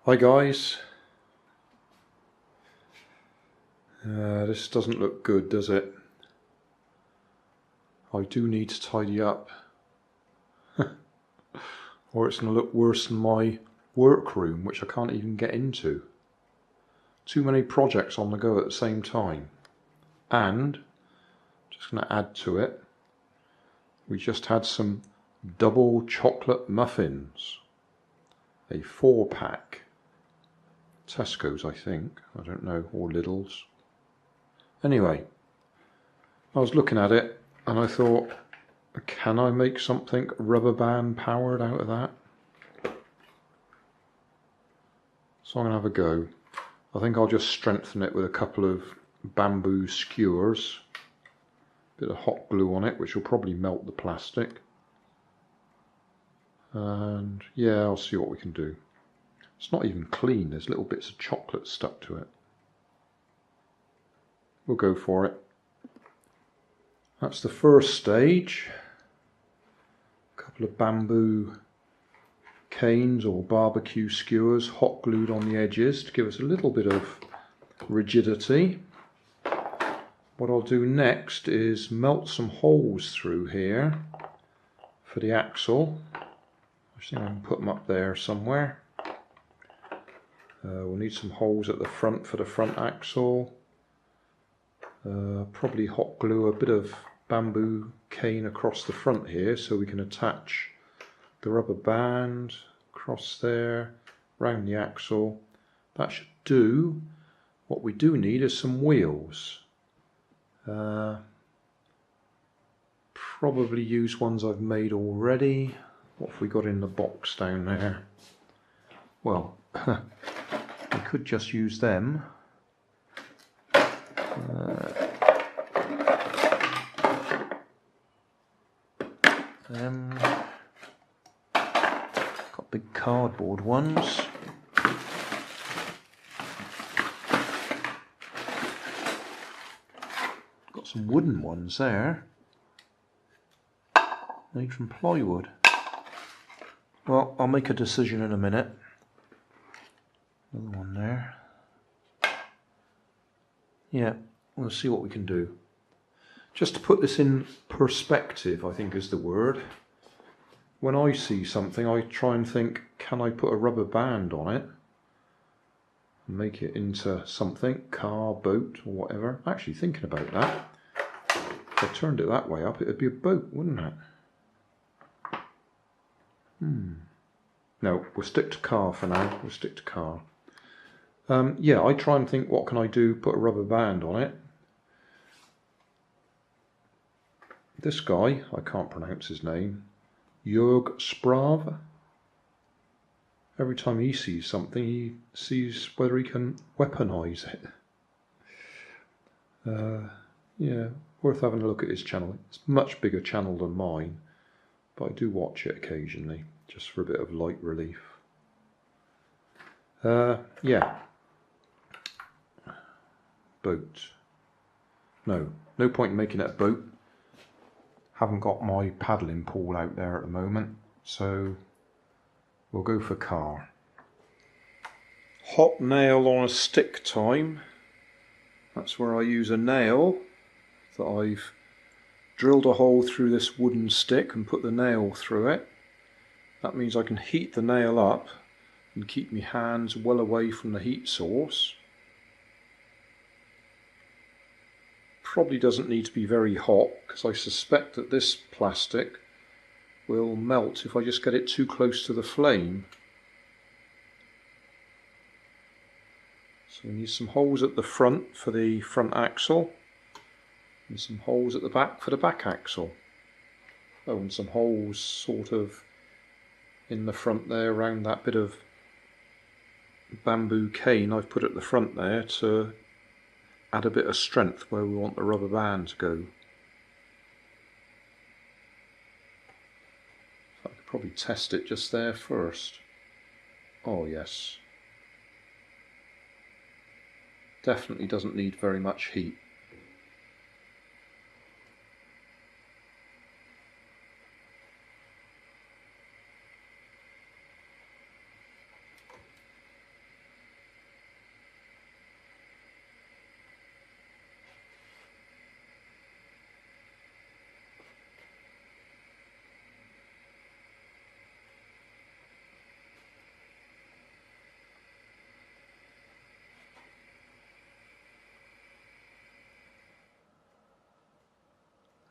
Hi guys, this doesn't look good, does it? I do need to tidy up or it's going to look worse than my workroom, which I can't even get into. Too many projects on the go at the same time. And, just going to add to it, we just had some double chocolate muffins. A 4-pack. Tesco's, I think. I don't know, or Lidl's. Anyway, I was looking at it and I thought, can I make something rubber band powered out of that? So I'm going to have a go. I think I'll just strengthen it with a couple of bamboo skewers. Bit of hot glue on it, which will probably melt the plastic. And yeah, I'll see what we can do. It's not even clean, there's little bits of chocolate stuck to it. We'll go for it. That's the first stage. A couple of bamboo canes or barbecue skewers hot glued on the edges to give us a little bit of rigidity. What I'll do next is melt some holes through here for the axle. I think I can put them up there somewhere. We'll need some holes at the front for the front axle. Probably hot glue a bit of bamboo cane across the front here so we can attach the rubber band across there, round the axle. That should do. What we do need is some wheels. Probably use ones I've made already. What have we got in the box down there? Well, we could just use them. Got big cardboard ones. Got some wooden ones there. Made from plywood. Well, I'll make a decision in a minute. Another one there. Yeah, we'll see what we can do. Just to put this in perspective, I think is the word. When I see something, I try and think, can I put a rubber band on it? And make it into something, car, boat, or whatever. Actually, thinking about that, if I turned it that way up, it would be a boat, wouldn't it? No, we'll stick to car for now. We'll stick to car. Yeah, I try and think, what can I do? Put a rubber band on it. This guy, I can't pronounce his name, Jörg Sprav. Every time he sees something, he sees whether he can weaponize it. Yeah, worth having a look at his channel. It's a much bigger channel than mine, but I do watch it occasionally, just for a bit of light relief. Yeah. Boat. No point in making it a boat. Haven't got my paddling pool out there at the moment, so we'll go for car. Hot nail on a stick time. That's where I use a nail that I've drilled a hole through this wooden stick and put the nail through it. That means I can heat the nail up and keep my hands well away from the heat source. Probably doesn't need to be very hot because I suspect that this plastic will melt if I just get it too close to the flame. So we need some holes at the front for the front axle and some holes at the back for the back axle. Oh, and some holes sort of in the front there around that bit of bamboo cane I've put at the front there to add a bit of strength where we want the rubber band to go. I could probably test it just there first. Oh yes. Definitely doesn't need very much heat.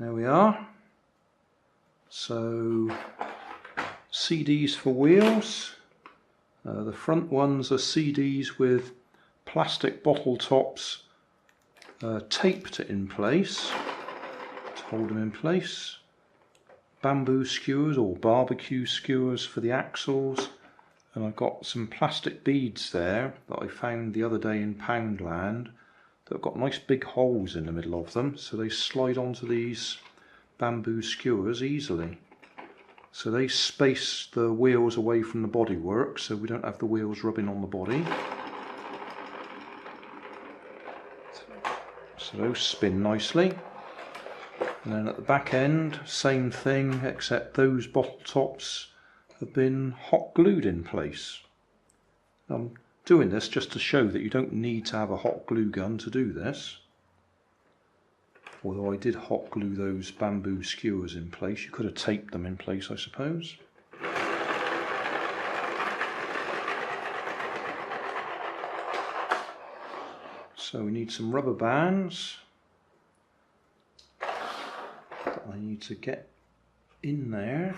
There we are. So CDs for wheels. The front ones are CDs with plastic bottle tops taped in place to hold them in place. Bamboo skewers or barbecue skewers for the axles, and I've got some plastic beads there that I found the other day in Poundland that have got nice big holes in the middle of them, so they slide onto these bamboo skewers easily. So they space the wheels away from the bodywork so we don't have the wheels rubbing on the body. So those spin nicely. And then at the back end, same thing, except those bottle tops have been hot glued in place. I'm doing this just to show that you don't need to have a hot glue gun to do this. Although I did hot glue those bamboo skewers in place. You could have taped them in place, I suppose. So we need some rubber bands that I need to get in there,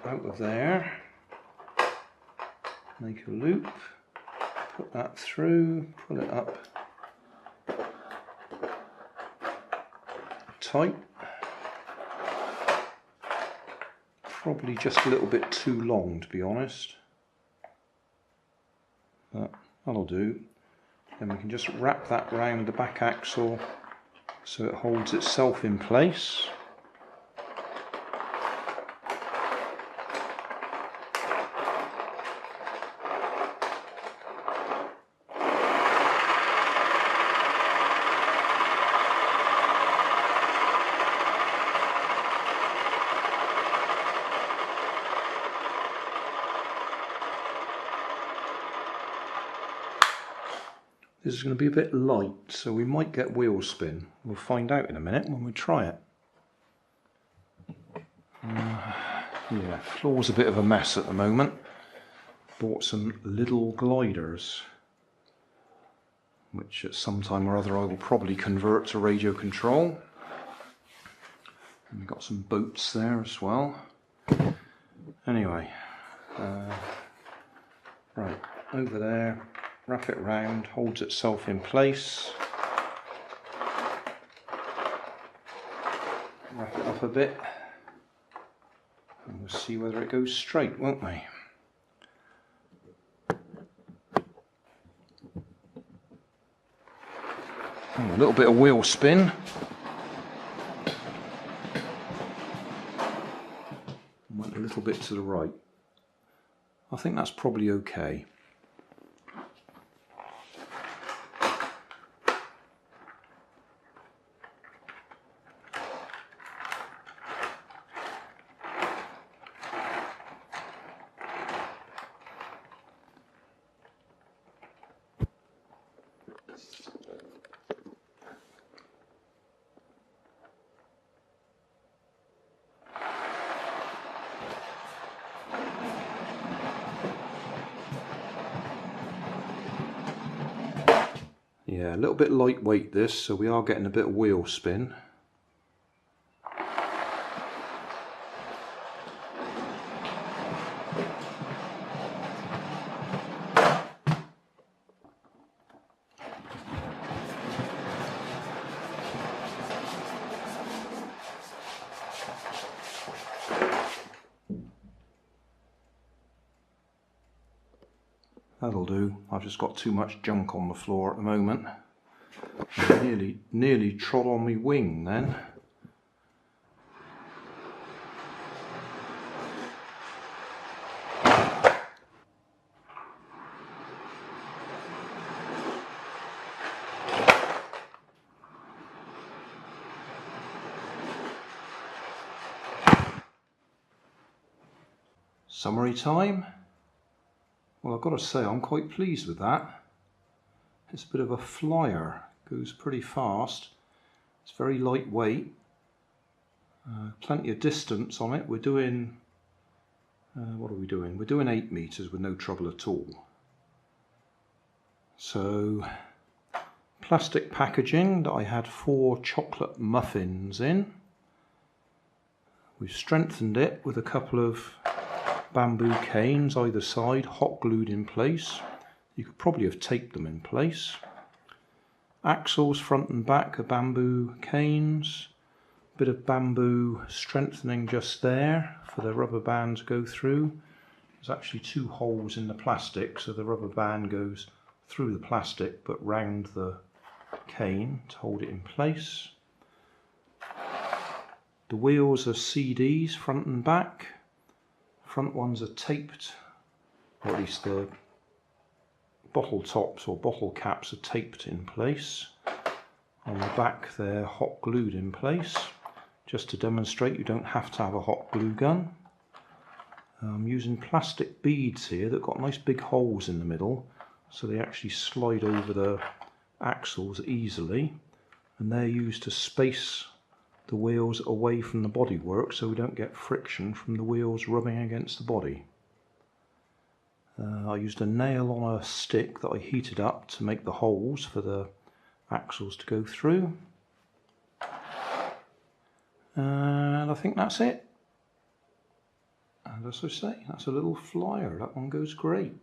out of there, make a loop, put that through, pull it up tight, probably just a little bit too long to be honest, but that'll do. Then we can just wrap that round the back axle so it holds itself in place. This is going to be a bit light, so we might get wheel spin. We'll find out in a minute when we try it. Yeah, floor's a bit of a mess at the moment. Bought some little gliders, which at some time or other I will probably convert to radio control. And we've got some boats there as well. Anyway, right, over there. Wrap it round, holds itself in place. Wrap it up a bit. And we'll see whether it goes straight, won't we? Oh, a little bit of wheel spin. Went a little bit to the right. I think that's probably okay. Yeah, a little bit lightweight this, so we are getting a bit of wheel spin. That'll do. I've just got too much junk on the floor at the moment. I nearly trod on my wing then. Summary time. Well, I've got to say I'm quite pleased with that. It's a bit of a flyer, goes pretty fast. It's very lightweight. Plenty of distance on it. We're doing, what are we doing? We're doing 8 meters with no trouble at all. So, plastic packaging that I had 4 chocolate muffins in. We've strengthened it with a couple of bamboo canes either side, hot glued in place. You could probably have taped them in place. Axles front and back are bamboo canes. Bit of bamboo strengthening just there for the rubber band to go through. There's actually 2 holes in the plastic, so the rubber band goes through the plastic but round the cane to hold it in place. The wheels are CDs front and back. Front ones are taped, or at least the bottle tops or bottle caps are taped in place. On the back they're hot glued in place, just to demonstrate you don't have to have a hot glue gun. I'm using plastic beads here that got nice big holes in the middle, so they actually slide over the axles easily, and they're used to space the wheels away from the bodywork so we don't get friction from the wheels rubbing against the body. I used a nail on a stick that I heated up to make the holes for the axles to go through. And I think that's it. And as I say, that's a little flyer. That one goes great.